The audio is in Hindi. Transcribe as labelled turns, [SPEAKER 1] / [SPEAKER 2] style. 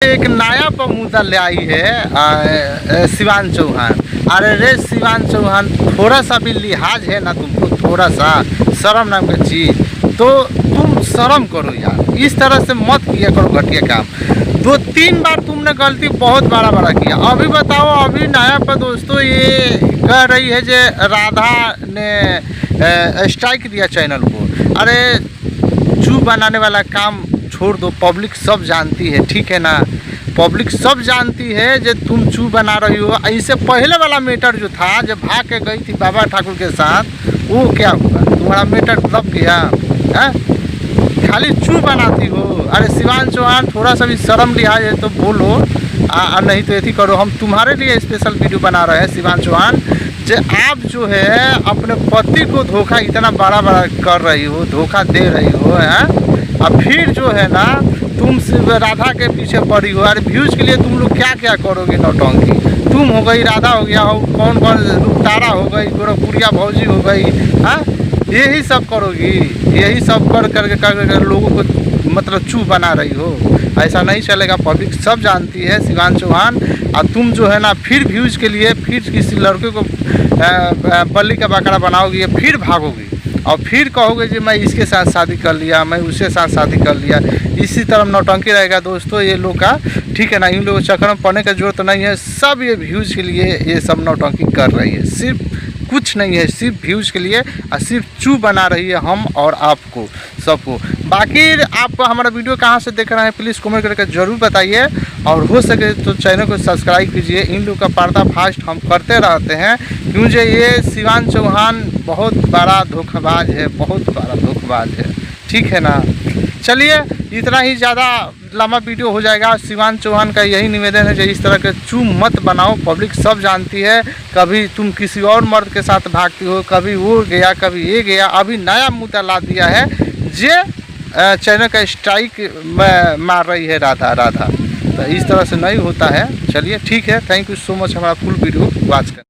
[SPEAKER 1] एक नया पर मुद्दा ले आई है शिवान चौहान। अरे रे शिवान चौहान, थोड़ा सा भी लिहाज है ना तुमको, थोड़ा सा शर्म नाम का चीज़, तो तुम शर्म करो यार। इस तरह से मत किया करो घटिया काम। 2-3 बार तुमने गलती बहुत बड़ा किया। अभी बताओ, अभी नया पर दोस्तों ये कह रही है जो राधा ने स्ट्राइक दिया चैनल को। अरे चू बनाने वाला काम छोड़ दो, पब्लिक सब जानती है, ठीक है ना। पब्लिक सब जानती है जो तुम चू बना रही हो। इससे पहले वाला मैटर जो था, जब भाग के गई थी बाबा ठाकुर के साथ, वो क्या हुआ? तुम्हारा मैटर दब गया है? खाली चू बनाती हो। अरे शिवान चौहान, थोड़ा सा भी शर्म लिहाज है तो बोलो, नहीं तो ऐसी करो। हम तुम्हारे लिए स्पेशल वीडियो बना रहे हैं शिवान चौहान, जो आप जो है अपने पति को धोखा इतना बड़ा कर रही हो, धोखा दे रही हो, है। अब फिर जो है ना तुम सिर्फ राधा के पीछे पड़ी हो। अरे व्यूज के लिए तुम लोग क्या क्या करोगे नौटंकी। तुम हो गई, राधा हो गया, हो कौन रुखतारा हो गई, गोरखपुरिया भौजी हो गई, हाँ, यही सब करोगी। यही सब कर लोगों को मतलब चू बना रही हो। ऐसा नहीं चलेगा, पब्लिक सब जानती है शिवान चौहान। और तुम जो है ना फिर व्यूज के लिए फिर किसी लड़के को बल्ली का बकरा बनाओगी, फिर भागोगी और फिर कहोगे जी मैं इसके साथ शादी कर लिया, मैं उसके साथ शादी कर लिया। इसी तरह नौटंकी रहेगा दोस्तों ये लोग का, ठीक है ना। इन लोगों चक्कर में पड़ने का जरूरत नहीं है। सब ये व्यूज़ के लिए ये सब नौटंकी कर रही है, सिर्फ कुछ नहीं है, सिर्फ व्यूज़ के लिए और सिर्फ चू बना रही है हम और आपको सबको। बाकी आप हमारा वीडियो कहाँ से देख रहे हैं प्लीज़ कमेंट करके ज़रूर बताइए, और हो सके तो चैनल को सब्सक्राइब कीजिए। इन लोग का पर्दाफाश हम करते रहते हैं, क्योंकि ये शिवान चौहान बहुत बड़ा धोखेबाज है, बहुत बड़ा धोखेबाज है, ठीक है ना। चलिए, इतना ही ज़्यादा लंबा वीडियो हो जाएगा। शिवान चौहान का यही निवेदन है कि इस तरह के चू मत बनाओ, पब्लिक सब जानती है। कभी तुम किसी और मर्द के साथ भागती हो, कभी वो गया, कभी ये गया। अभी नया मुद्दा ला दिया है जे चैनल का स्ट्राइक मार रही है राधा। तो इस तरह से नहीं होता है। चलिए ठीक है, थैंक यू सो मच हमारा फुल वीडियो वॉच कर।